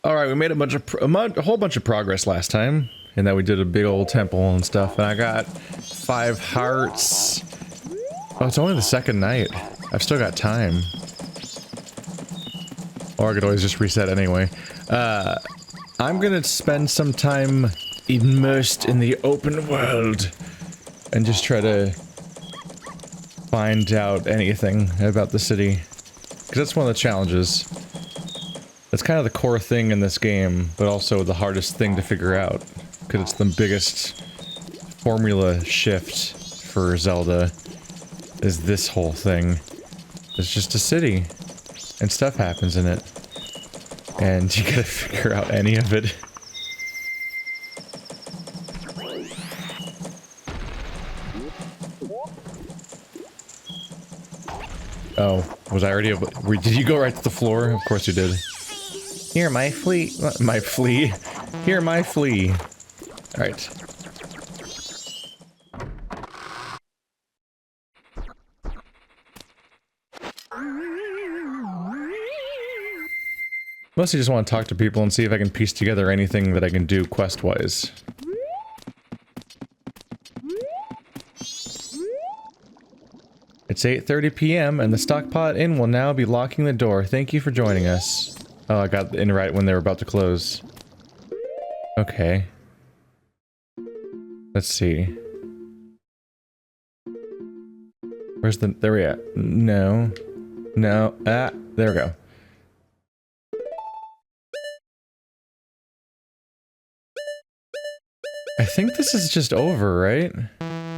All right, we made a whole bunch of progress last time, and that we did a big old temple and stuff. And I got 5 hearts. Oh, it's only the second night. I've still got time. Or I could always just reset anyway. I'm gonna spend some time immersed in the open world and just try to find out anything about the city. Because that's one of the challenges. That's kind of the core thing in this game, but also the hardest thing to figure out. Because it's the biggest formula shift for Zelda, is this whole thing. It's just a city, and stuff happens in it. And you gotta figure out any of it. Oh, was I already did you go right to the floor? Of course you did. Here, my flea. My flea. Here, my flea. Alright. Mostly just want to talk to people and see if I can piece together anything that I can do quest-wise. It's 8:30 p.m. and the Stockpot Inn will now be locking the door. Thank you for joining us. Oh, I got in right when they were about to close. Okay. Let's see. Where's the... there we at? No. No. Ah, there we go. I think this is just over, right?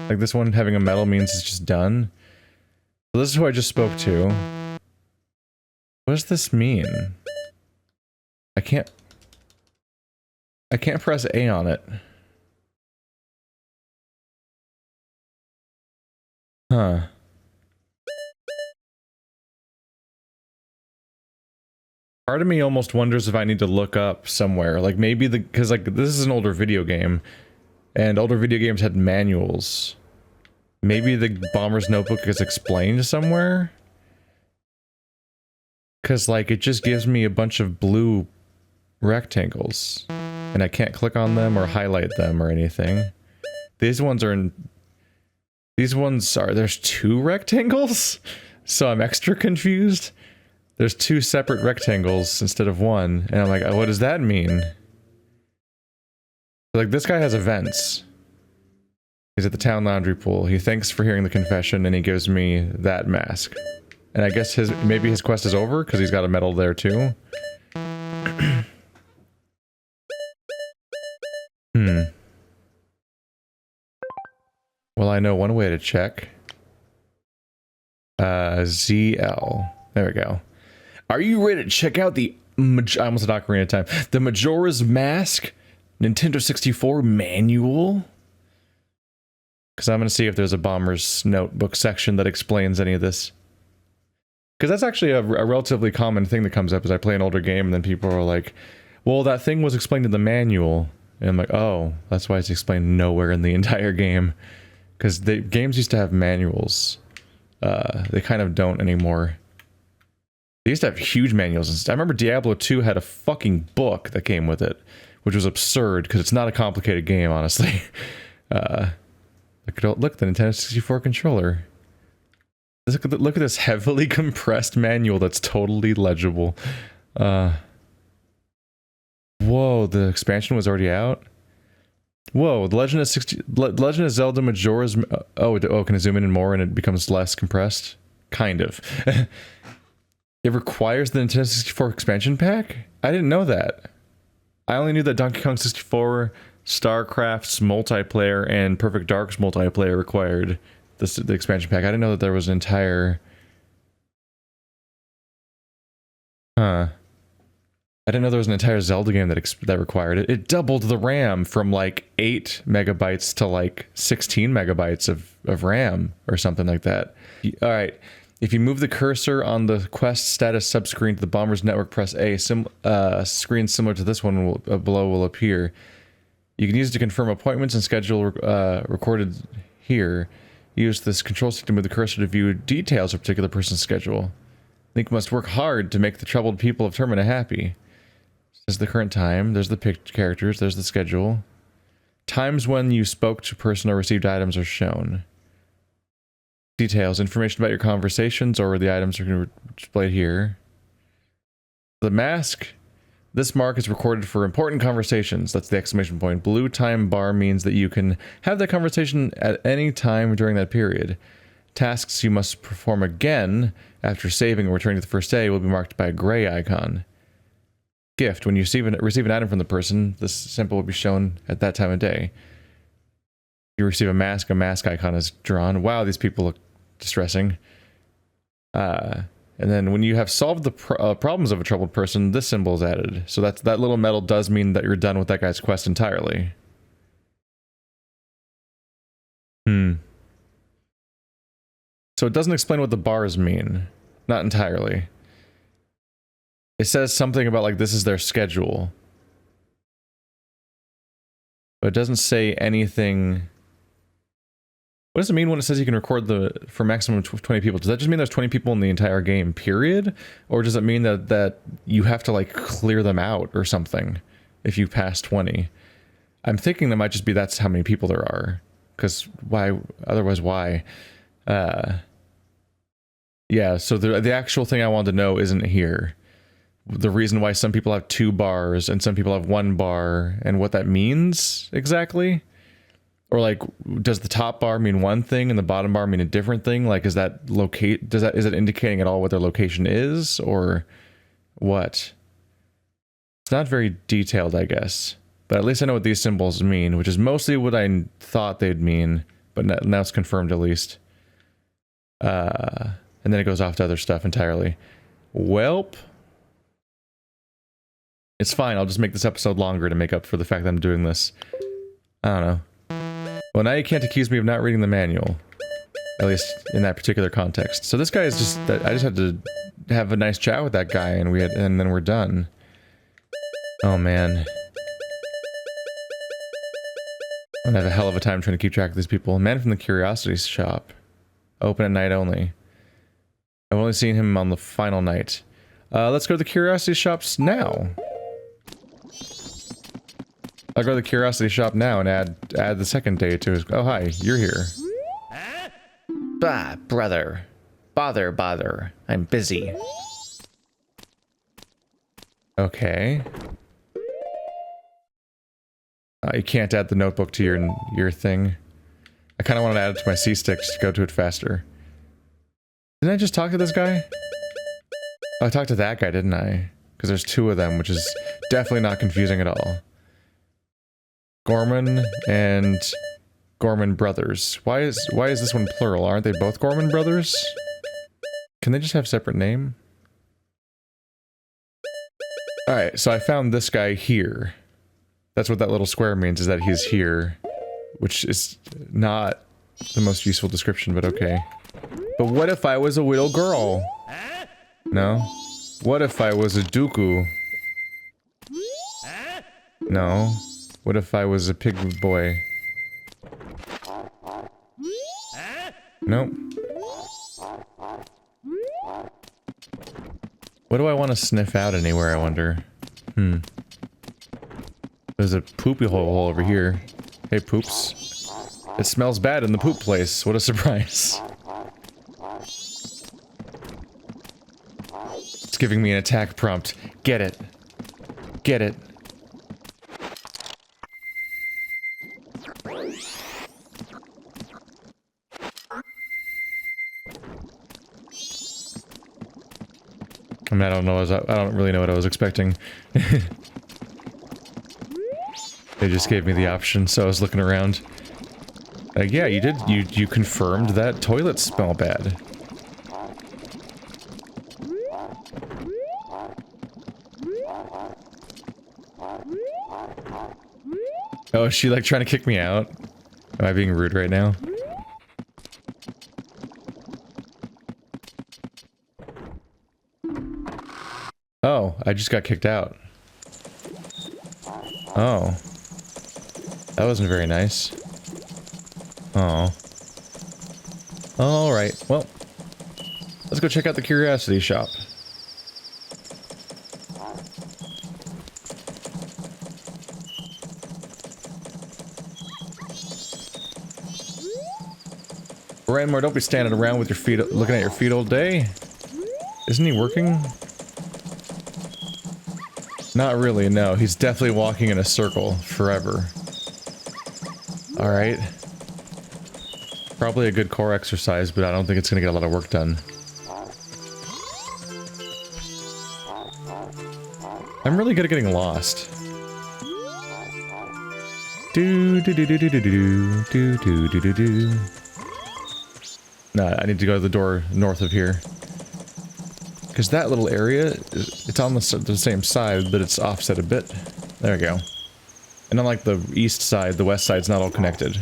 Like this one having a medal means it's just done. So this is who I just spoke to. What does this mean? I can't press A on it. Huh. Part of me almost wonders if I need to look up somewhere. Like maybe because like this is an older video game. And older video games had manuals. Maybe the Bomber's Notebook is explained somewhere? Because, like, it just gives me a bunch of blue rectangles. And I can't click on them or highlight them or anything. These ones are there's 2 rectangles? So I'm extra confused. There's 2 separate rectangles instead of 1. And I'm like, what does that mean? Like, this guy has events. He's at the town laundry pool. He thanks for hearing the confession, and he gives me that mask. And I guess maybe his quest is over, because he's got a medal there, too. Well, I know one way to check. ZL. There we go. Are you ready to check out the... I almost said Ocarina of Time. The Majora's Mask Nintendo 64 manual? Because I'm going to see if there's a Bomber's Notebook section that explains any of this. Because that's actually a relatively common thing that comes up as I play an older game, and then people are like, well, that thing was explained in the manual. And I'm like, oh, that's why it's explained nowhere in the entire game. Because the games used to have manuals. They kind of don't anymore. They used to have huge manuals. I remember Diablo 2 had a fucking book that came with it, which was absurd, because it's not a complicated game, honestly. Look, the Nintendo 64 controller. Look at this heavily compressed manual that's totally legible. Whoa, the expansion was already out? Whoa, the Legend of Zelda Majora's... Oh, can I zoom in more and it becomes less compressed? Kind of. It requires the Nintendo 64 expansion pack? I didn't know that. I only knew that Donkey Kong 64, StarCraft's multiplayer, and Perfect Dark's multiplayer required the expansion pack. I didn't know that there was an entire... Huh. I didn't know there was an entire Zelda game that required it. It doubled the RAM from like 8 megabytes to like 16 megabytes of RAM or something like that. Alright, if you move the cursor on the quest status subscreen to the Bomber's Network, press A. Screen similar to this one below will appear. You can use it to confirm appointments and schedule recorded here. Use this control stick to move the cursor to view details of a particular person's schedule. Link must work hard to make the troubled people of Termina happy. There's the current time. There's the picked characters. There's the schedule. Times when you spoke to person or received items are shown. Details. Information about your conversations or the items are displayed here. The mask. This mark is recorded for important conversations. That's the exclamation point. Blue time bar means that you can have that conversation at any time during that period. Tasks you must perform again after saving and returning to the first day will be marked by a gray icon. Gift. When you receive an item from the person, this symbol will be shown at that time of day. You receive a mask icon is drawn. Wow, these people look distressing. And then when you have solved the problems of a troubled person, this symbol is added. So that little medal does mean that you're done with that guy's quest entirely. So it doesn't explain what the bars mean. Not entirely. It says something about like this is their schedule. But it doesn't say anything. What does it mean when it says you can record for maximum of 20 people? Does that just mean there's 20 people in the entire game, period? Or does it mean that you have to like clear them out or something if you pass 20? I'm thinking that might just be that's how many people there are. Because why? Otherwise, why? Yeah, so the actual thing I wanted to know isn't here. The reason why some people have 2 bars and some people have 1 bar and what that means exactly. Or like, does the top bar mean one thing and the bottom bar mean a different thing? Like, is that is it indicating at all what their location is or what? It's not very detailed, I guess. But at least I know what these symbols mean, which is mostly what I thought they'd mean. But now it's confirmed at least. And then it goes off to other stuff entirely. Welp. It's fine, I'll just make this episode longer to make up for the fact that I'm doing this. I don't know. Well, now you can't accuse me of not reading the manual. At least in that particular context. So this guy is just... I just had to have a nice chat with that guy and then we're done. Oh man. I'm gonna have a hell of a time trying to keep track of these people. Man from the Curiosity Shop. Open at night only. I've only seen him on the final night. Let's go to the Curiosity Shops now. I'll go to the Curiosity Shop now and add the second day to his... Oh, hi, you're here. Bah, brother. Bother. I'm busy. Okay. You can't add the notebook to your thing. I kind of want to add it to my C-sticks to go to it faster. Didn't I just talk to this guy? Oh, I talked to that guy, didn't I? Because there's 2 of them, which is definitely not confusing at all. Gorman and Gorman Brothers. Why is this one plural? Aren't they both Gorman Brothers? Can they just have separate name? Alright, so I found this guy here. That's what that little square means, is that he's here. Which is not the most useful description, but okay. But what if I was a little girl? No? What if I was a Dooku? No. What if I was a pig boy? Nope. What do I want to sniff out anywhere, I wonder? There's a poopy hole over here. Hey, poops. It smells bad in the poop place. What a surprise. It's giving me an attack prompt. Get it. Get it. I mean, I don't really know what I was expecting. They just gave me the option, so I was looking around. Yeah, you confirmed that toilets smell bad. Oh, is she like trying to kick me out? Am I being rude right now? Oh, I just got kicked out. Oh. That wasn't very nice. Oh. Alright, well. Let's go check out the Curiosity Shop. Renmore, don't be standing around with your feet, looking at your feet all day. Isn't he working? Not really, no. He's definitely walking in a circle forever. Alright. Probably a good core exercise, but I don't think it's gonna get a lot of work done. I'm really good at getting lost. Do do do do do do do do do do do do. Nah, I need to go to the door north of here. Because that little area, it's on the same side, but it's offset a bit. There we go. And unlike the east side, the west side's not all connected.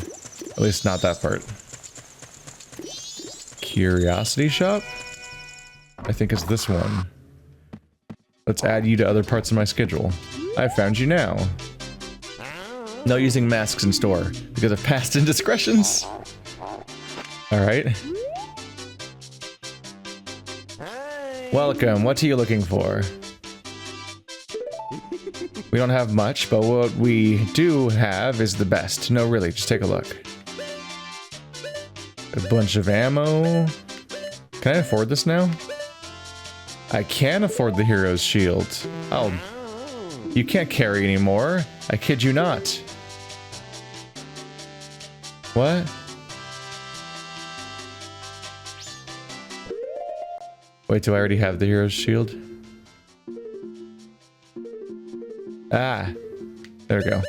At least not that part. Curiosity shop? I think it's this one. Let's add you to other parts of my schedule. I found you now. No using masks in store because of past indiscretions. Alright. Welcome, what are you looking for? We don't have much, but what we do have is the best. No, really, just take a look. A bunch of ammo. Can I afford this now? I can afford the hero's shield. Oh, you can't carry anymore. I kid you not. What? Wait, do I already have the hero's shield? Ah, there we go.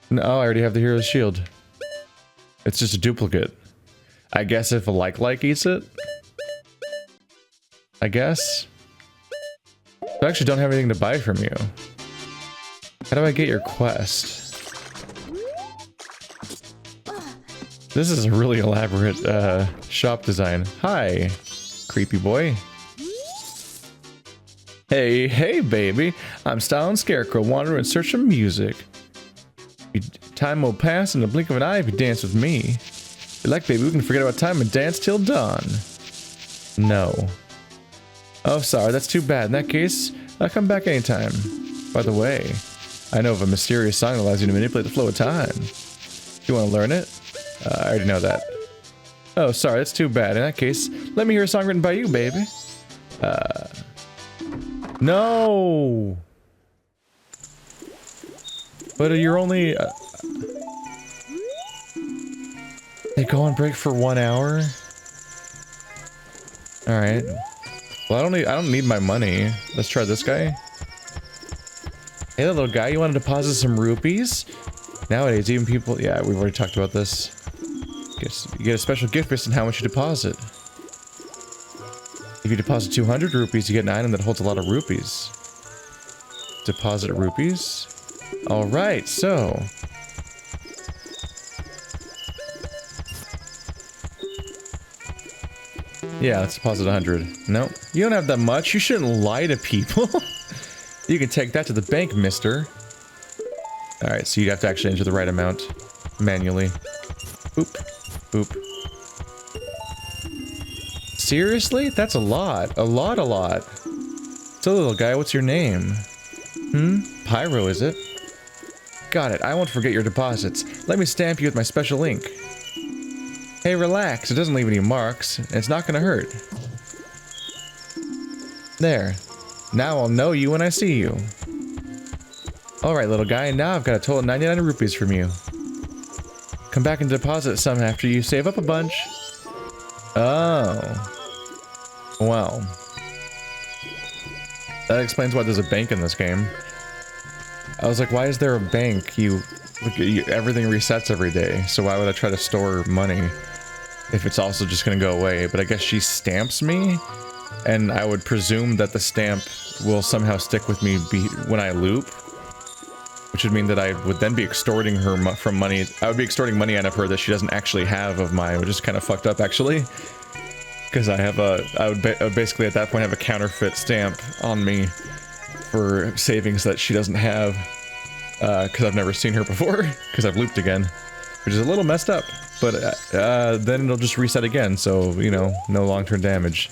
No, I already have the hero's shield. It's just a duplicate. I guess if a like eats it? I guess? I actually don't have anything to buy from you. How do I get your quest? This is a really elaborate shop design. Hi, creepy boy. Hey, hey, baby. I'm Style Scarecrow, wandering in search of music. Time will pass in the blink of an eye if you dance with me. If you like, baby, we can forget about time and dance till dawn. No. Oh, sorry, that's too bad. In that case, I'll come back anytime. By the way, I know of a mysterious song that allows you to manipulate the flow of time. Do you want to learn it? I already know that. Oh, sorry, that's too bad. In that case, let me hear a song written by you, baby. No! But you're only... They go on break for 1 hour? Alright. Well, I don't need my money. Let's try this guy. Hey, little guy, you want to deposit some rupees? Nowadays, even people... Yeah, we've already talked about this. You get a special gift based on how much you deposit. If you deposit 200 rupees, you get an item that holds a lot of rupees. Deposit rupees? Alright, so... Yeah, let's deposit 100. Nope. You don't have that much. You shouldn't lie to people. You can take that to the bank, mister. Alright, so you have to actually enter the right amount manually. Boop. Boop. Seriously? That's a lot. A lot. So, little guy, what's your name? Pyro, is it? Got it. I won't forget your deposits. Let me stamp you with my special ink. Hey, relax. It doesn't leave any marks, and it's not gonna hurt. There. Now I'll know you when I see you. Alright, little guy, now I've got a total of 99 rupees from you. Come back and deposit some after you save up a bunch. Oh. Well. That explains why there's a bank in this game. I was like, why is there a bank? Everything resets every day, so why would I try to store money if it's also just gonna go away? But I guess she stamps me, and I would presume that the stamp will somehow stick with me when I loop, which would mean that I would then be extorting her from money. I would be extorting money out of her that she doesn't actually have of mine, which is kind of fucked up, actually. Because I would basically at that point have a counterfeit stamp on me for savings that she doesn't have, because I've never seen her before, because I've looped again, which is a little messed up, but then it'll just reset again, so, you know, no long-term damage.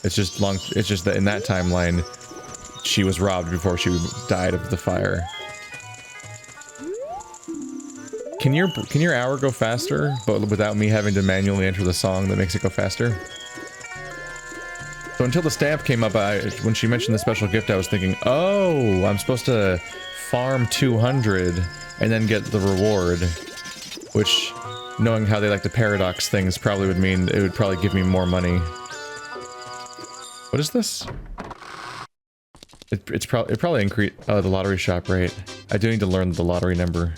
It's just that in that timeline, she was robbed before she died of the fire. Can your hour go faster, but without me having to manually enter the song that makes it go faster? So until the stamp came up, when she mentioned the special gift, I was thinking, oh, I'm supposed to farm 200 and then get the reward, which, knowing how they like to paradox things, probably would mean it would probably give me more money. What is this? It probably increased. Oh, the lottery shop, right? I do need to learn the lottery number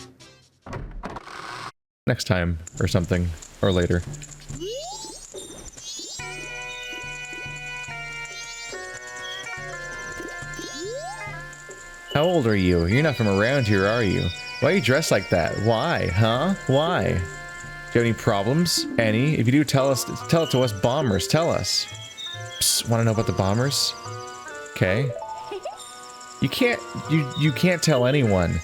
next time or something, or later. How old are you? You're not from around here, are you? Why are you dressed like that? Why? Huh? Why? Do you have any problems? Any? If you do, tell it to us bombers. Tell us. Psst, want to know about the bombers? Okay. You can't tell anyone.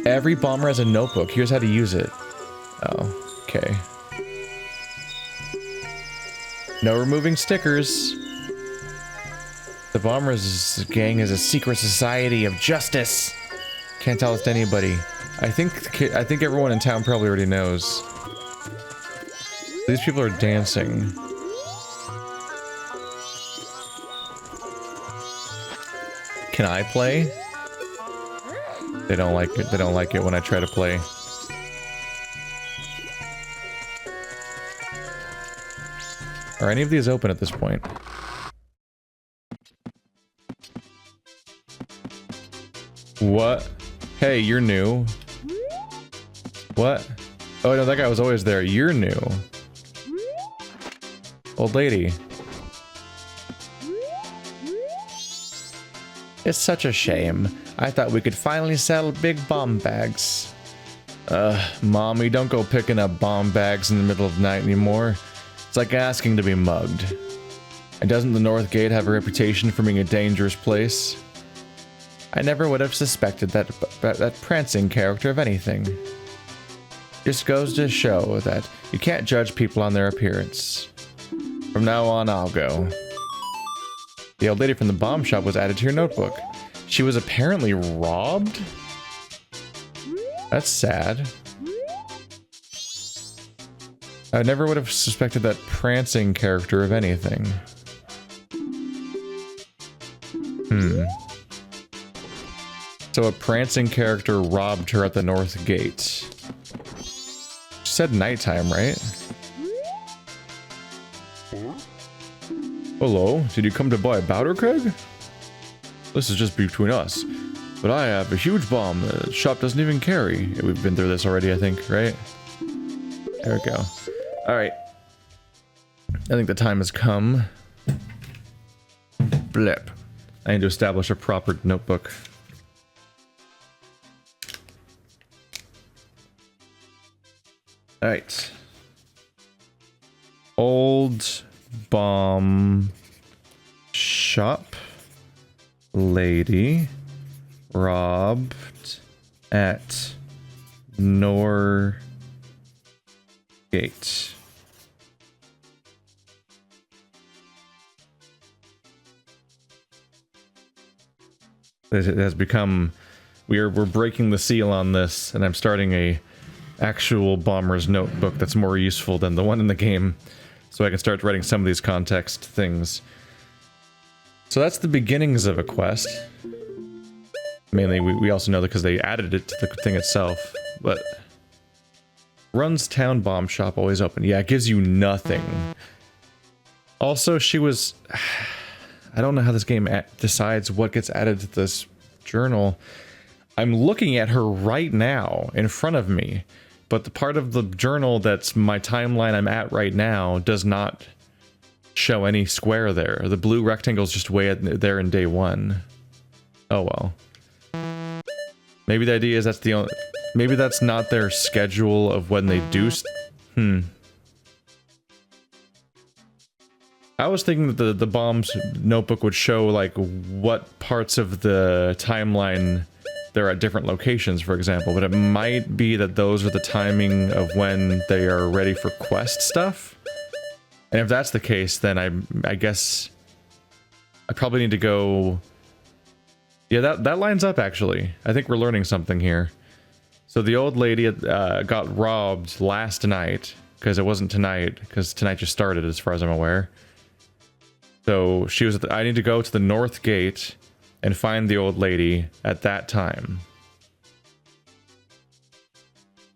Every bomber has a notebook. Here's how to use it. Oh, okay. No removing stickers. The Bombers gang is a secret society of justice. Can't tell us to anybody. I think everyone in town probably already knows. These people are dancing. Can I play? They don't like it. They don't like it when I try to play. Are any of these open at this point? What? Hey, you're new. What? Oh no, that guy was always there. You're new. Old lady. It's such a shame. I thought we could finally sell big bomb bags. Mommy, don't go picking up bomb bags in the middle of the night anymore. It's like asking to be mugged. And doesn't the North Gate have a reputation for being a dangerous place? I never would have suspected that prancing character of anything. Just goes to show that you can't judge people on their appearance. From now on, I'll go. The old lady from the bomb shop was added to your notebook. She was apparently robbed? That's sad. I never would have suspected that prancing character of anything. So a prancing character robbed her at the North Gate. She said nighttime, right? Hello, did you come to buy a powder keg? This is just between us. But I have a huge bomb the shop doesn't even carry. We've been through this already, I think, right? There we go. Alright. I think the time has come. Blip. I need to establish a proper notebook. Alright. Old bomb shop lady robbed at Norgate. It has become, we're breaking the seal on this, and I'm starting a actual bomber's notebook that's more useful than the one in the game, so I can start writing some of these context things. So that's the beginnings of a quest. Mainly, we also know that because they added it to the thing itself, but runs town bomb shop always open. Yeah, it gives you nothing. Also, she was... I don't know how this game decides what gets added to this journal. I'm looking at her right now in front of me, but the part of the journal that's my timeline I'm at right now does not show any square there. The blue rectangle's just way there in day one. Oh well. Maybe the idea is that's the only... Maybe that's not their schedule of when they do... I was thinking that the bomb's notebook would show, like, what parts of the timeline they're at different locations, for example, but it might be that those are the timing of when they are ready for quest stuff. And if that's the case, then I guess I probably need to go... Yeah, that lines up, actually. I think we're learning something here. So the old lady got robbed last night, because it wasn't tonight, because tonight just started as far as I'm aware. So she was I need to go to the north gate and find the old lady at that time.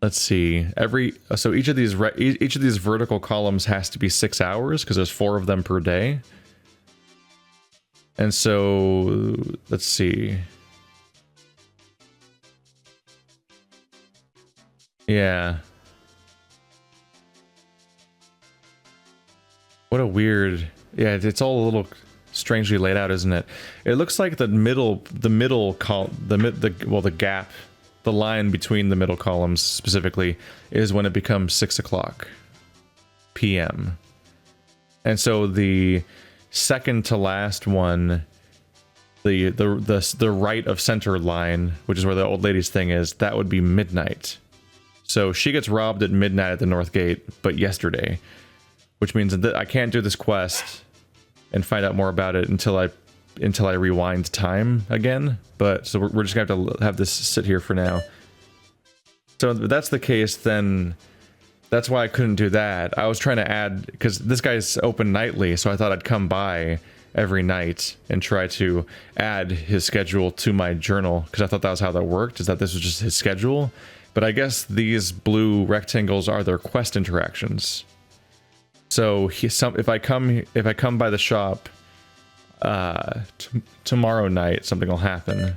Let's see. So each of these vertical columns has to be 6 hours because there's 4 of them per day. And so let's see. Yeah. What a weird... Yeah, it's all a little strangely laid out, isn't it? It looks like the gap, the line between the middle columns specifically, is when it becomes 6 o'clock p.m. And so the second to last one, the right of center line, which is where the old lady's thing is, that would be midnight. So she gets robbed at midnight at the North Gate, but yesterday, which means that I can't do this quest and find out more about it until I rewind time again. But so we're just gonna have to have this sit here for now. So if that's the case, then that's why I couldn't do that. I was trying to add, because this guy's open nightly, so I thought I'd come by every night and try to add his schedule to my journal, because I thought that was how that worked, is that this was just his schedule. But I guess these blue rectangles are their quest interactions. So if I come by the shop tomorrow night, something will happen.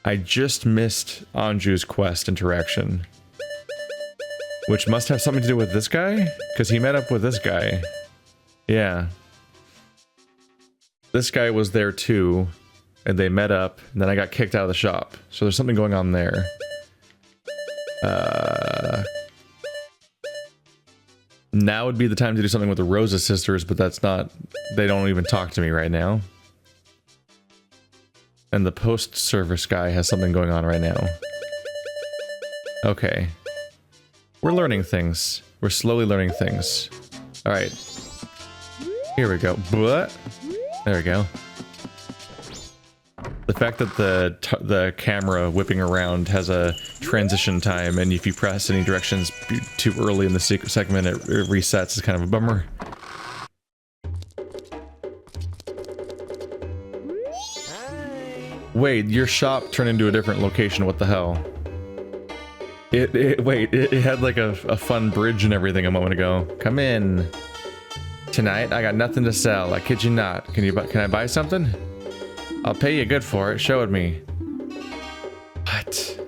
I just missed Anju's quest interaction, which must have something to do with this guy, because he met up with this guy. Yeah. This guy was there too, and they met up, and then I got kicked out of the shop. So there's something going on there. Now would be the time to do something with the Rosa sisters, but that's not... They don't even talk to me right now. And the post-service guy has something going on right now. Okay. We're learning things. We're slowly learning things. Alright. Here we go. But there we go. The fact that the camera whipping around has a transition time, and if you press any directions too early in the segment, it resets, is kind of a bummer. Wait, your shop turned into a different location, what the hell? It had like a fun bridge and everything a moment ago. Come in. Tonight, I got nothing to sell, I kid you not. Can I buy something? I'll pay you good for it, show it me. What?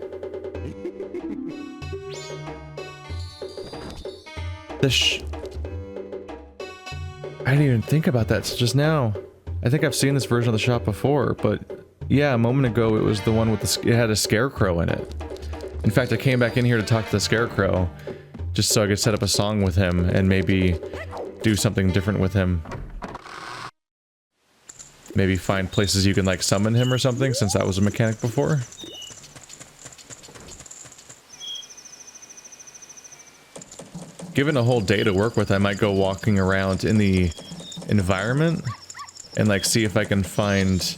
I didn't even think about that just now. I think I've seen this version of the shop before, but yeah, a moment ago it was the one with it had a scarecrow in it. In fact, I came back in here to talk to the scarecrow, just so I could set up a song with him and maybe do something different with him. Maybe find places you can like summon him or something, since that was a mechanic before. Given a whole day to work with, I might go walking around in the environment and like see if I can find...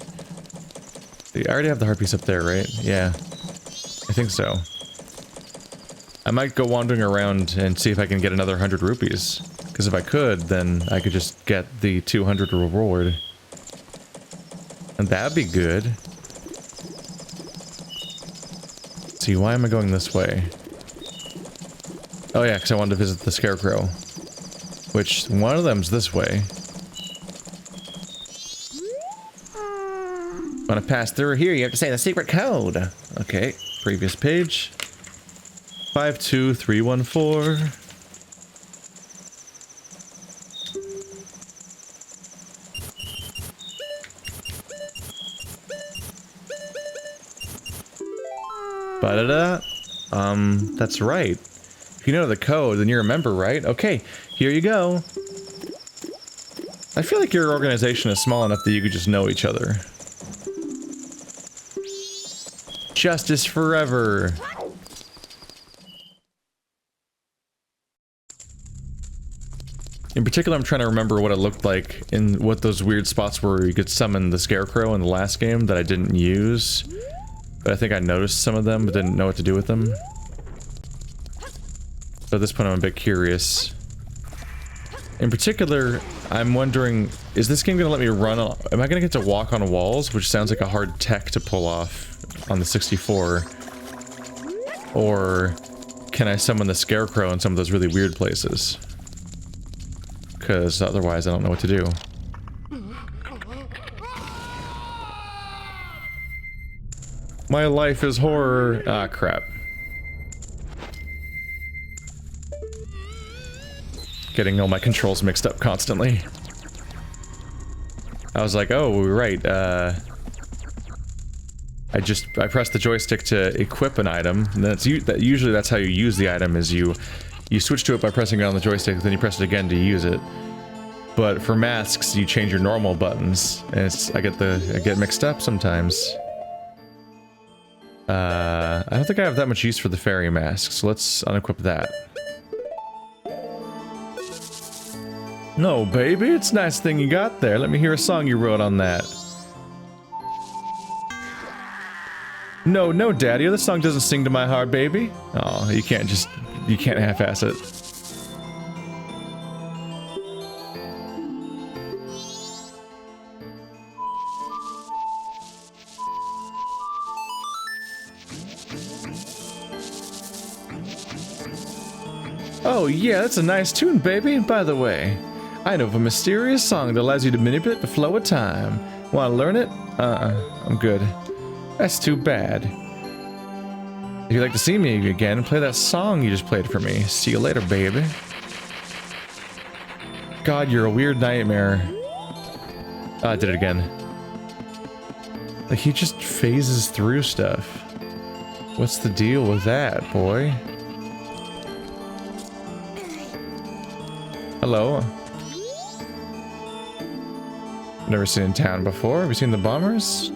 I already have the heart piece up there, right? Yeah. I think so. I might go wandering around and see if I can get another 100 rupees. Because if I could, then I could just get the 200 reward. And that'd be good. Let's see, why am I going this way? Oh yeah, because I wanted to visit the scarecrow. Which, one of them's this way. Want to pass through here, you have to say the secret code. Okay, previous page. 52314. Ba-da-da. That's right. If you know the code, then you're a member, right? Okay, here you go. I feel like your organization is small enough that you could just know each other. Justice forever. In particular, I'm trying to remember what it looked like in what those weird spots were where you could summon the scarecrow in the last game that I didn't use. But I think I noticed some of them, but didn't know what to do with them. So at this point, I'm a bit curious. In particular, I'm wondering, is this game going to let me run on... Am I going to get to walk on walls? Which sounds like a hard tech to pull off on the 64. Or can I summon the Scarecrow in some of those really weird places? Because otherwise I don't know what to do. My life is horror. Ah, crap. Getting all my controls mixed up constantly. I was like, oh, we were right. I pressed the joystick to equip an item, and usually that's how you use the item, is you switch to it by pressing it on the joystick, then you press it again to use it. But for masks, you change your normal buttons, and I get mixed up sometimes. I don't think I have that much use for the fairy mask, so let's unequip that. No, baby, it's a nice thing you got there. Let me hear a song you wrote on that. No, no, Daddy, this song doesn't sing to my heart, baby. Oh, you can't half-ass it. Oh yeah, that's a nice tune, baby. By the way, I know of a mysterious song that allows you to manipulate the flow of time. Want to learn it? I'm good. That's too bad. If you'd like to see me again, play that song you just played for me. See you later, baby. God, you're a weird nightmare. Oh, I did it again. Like, he just phases through stuff. What's the deal with that, boy? Hello. Never seen in town before. Have you seen the bombers?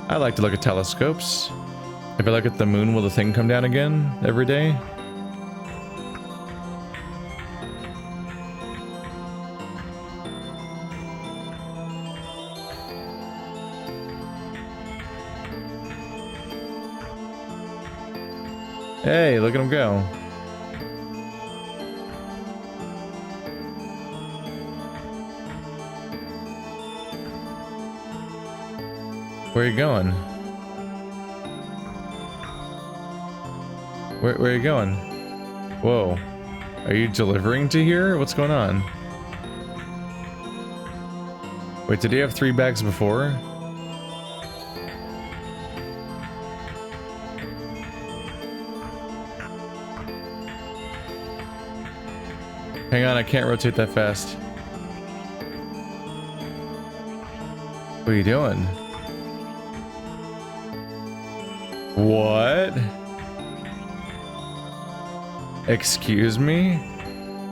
I like to look at telescopes. If I look at the moon, will the thing come down again every day? Hey, look at him go. Where are you going? Where are you going? Whoa. Are you delivering to here? What's going on? Wait, did he have 3 bags before? Hang on, I can't rotate that fast. What are you doing? What? Excuse me?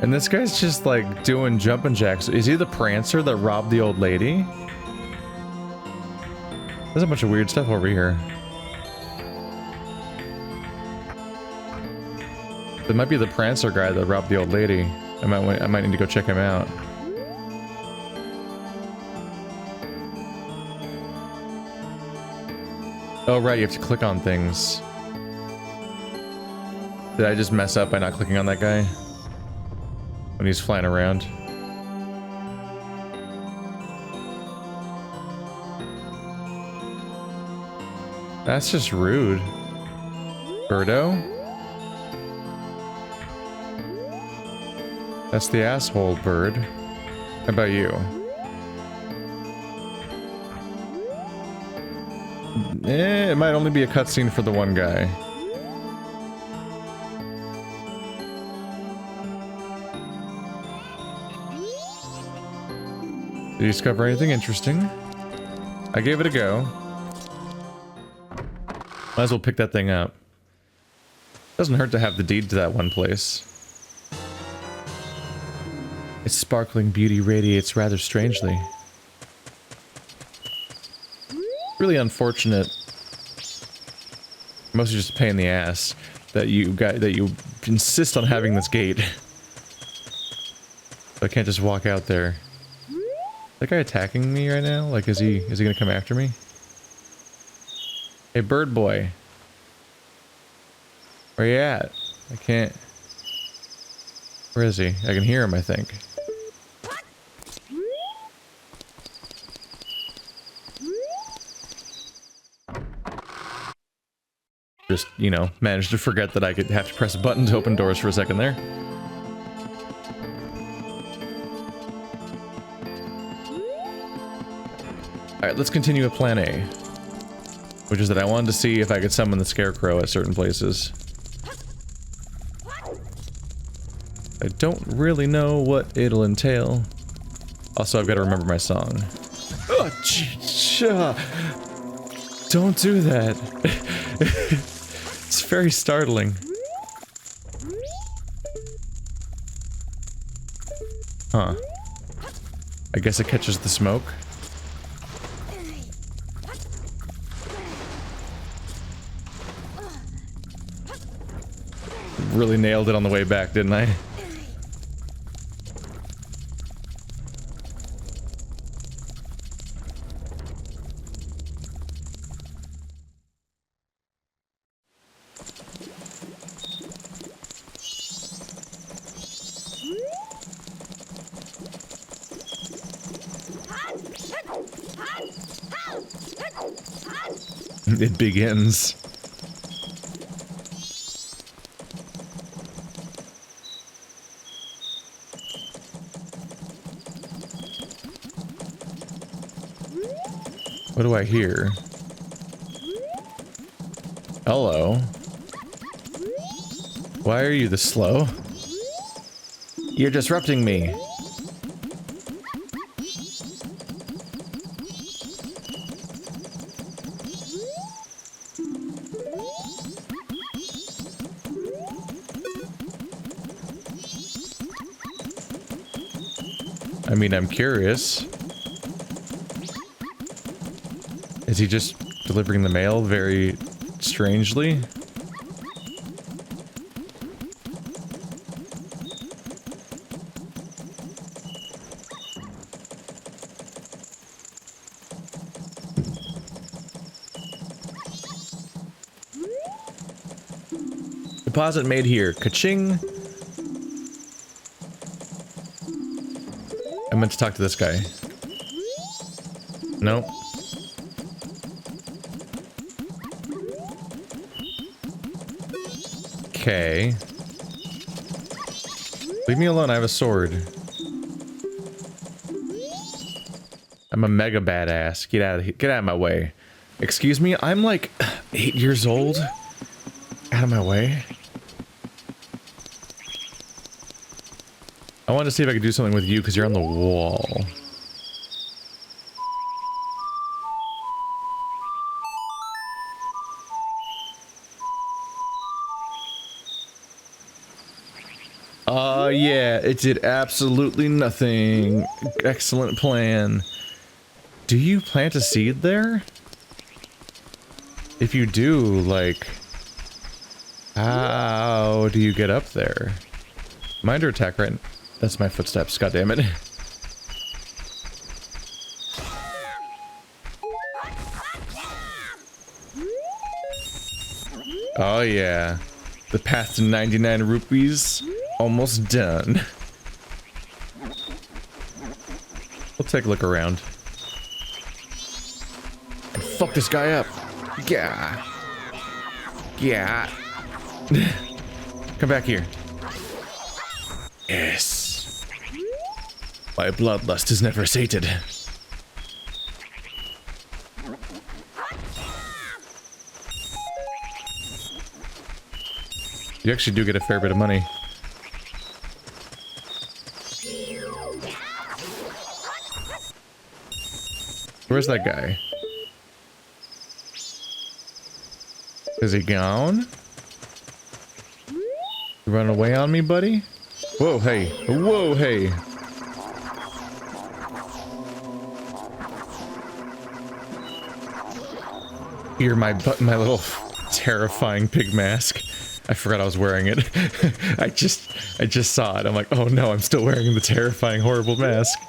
And this guy's just like doing jumping jacks. Is he the prancer that robbed the old lady? There's a bunch of weird stuff over here. It might be the prancer guy that robbed the old lady. I might need to go check him out. Oh right, you have to click on things. Did I just mess up by not clicking on that guy? When he's flying around? That's just rude. Birdo? That's the asshole bird. How about you? It might only be a cutscene for the one guy. Did you discover anything interesting? I gave it a go. Might as well pick that thing up. Doesn't hurt to have the deed to that one place. Its sparkling beauty radiates rather strangely. Really unfortunate. Mostly just a pain in the ass that you insist on having this gate. I can't just walk out there. Is that guy attacking me right now? Like, is he gonna come after me? Hey, bird boy. Where you at? I can't... Where is he? I can hear him, I think. Just, you know, managed to forget that I could have to press a button to open doors for a second there. Alright, let's continue with plan A. Which is that I wanted to see if I could summon the scarecrow at certain places. I don't really know what it'll entail. Also, I've got to remember my song. Oh, don't do that. It's very startling. Huh. I guess it catches the smoke. Really nailed it on the way back, didn't I? It begins. What do I hear? Hello. Why are you this slow? You're disrupting me. I mean, I'm curious. Is he just delivering the mail very strangely? Deposit made here. Ka-ching. I meant to talk to this guy. Nope. Okay. Leave me alone, I have a sword. I'm a mega badass. Get out of my way. Excuse me, I'm like 8 years old. Out of my way. I wanted to see if I could do something with you because you're on the wall. Yeah, it did absolutely nothing. Excellent plan. Do you plant a seed there? If you do, like... How do you get up there? Am I under attack right now? That's my footsteps, goddammit. Oh yeah. The path to 99 rupees. Almost done. We'll take a look around. Fuck this guy up. Yeah. Yeah. Come back here. Yes. My bloodlust is never sated. You actually do get a fair bit of money. Where's that guy? Is he gone? You running away on me, buddy? Whoa, hey. Whoa, hey. Here, my little terrifying pig mask. I forgot I was wearing it. I just saw it. I'm like, oh no, I'm still wearing the terrifying, horrible mask.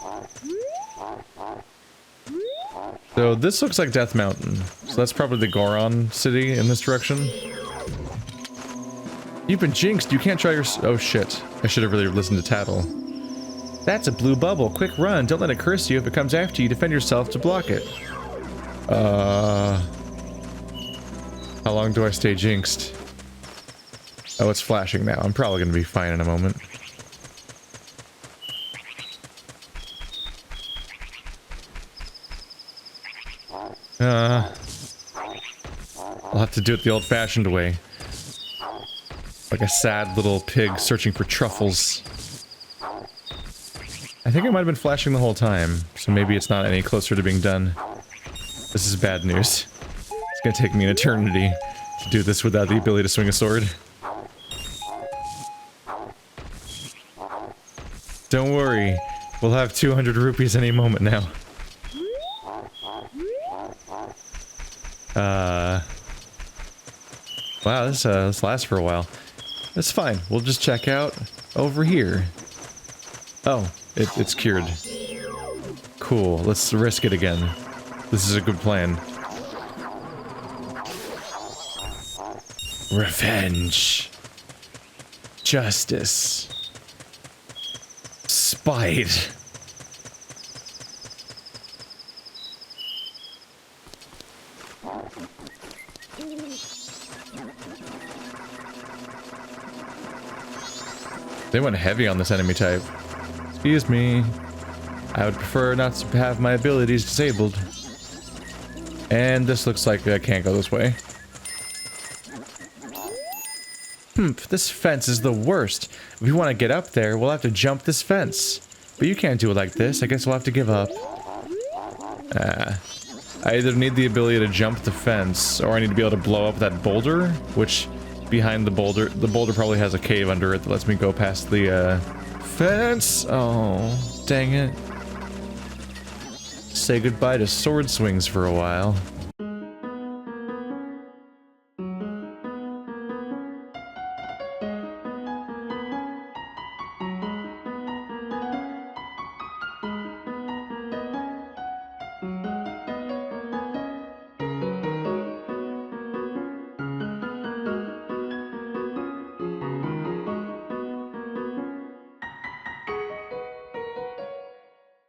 So this looks like Death Mountain. So that's probably the Goron city in this direction. You've been jinxed. You can't try your... Oh, shit. I should have really listened to Tattle. That's a blue bubble. Quick run. Don't let it curse you. If it comes after you, defend yourself to block it. How long do I stay jinxed? Oh, it's flashing now. I'm probably going to be fine in a moment. I'll have to do it the old-fashioned way. Like a sad little pig searching for truffles. I think it might have been flashing the whole time, so maybe it's not any closer to being done. This is bad news. It's gonna take me an eternity to do this without the ability to swing a sword. Don't worry, we'll have 200 rupees any moment now. Wow, this lasts for a while. That's fine. We'll just check out over here. Oh, it's cured. Cool. Let's risk it again. This is a good plan. Revenge. Justice. Spite. They went heavy on this enemy type. Excuse me. I would prefer not to have my abilities disabled. And this looks like I can't go this way. This fence is the worst. If we want to get up there, we'll have to jump this fence. But you can't do it like this. I guess we'll have to give up. I either need the ability to jump the fence, or I need to be able to blow up that boulder, which... behind the boulder probably has a cave under it that lets me go past the fence. Oh, dang it. Say goodbye to sword swings for a while.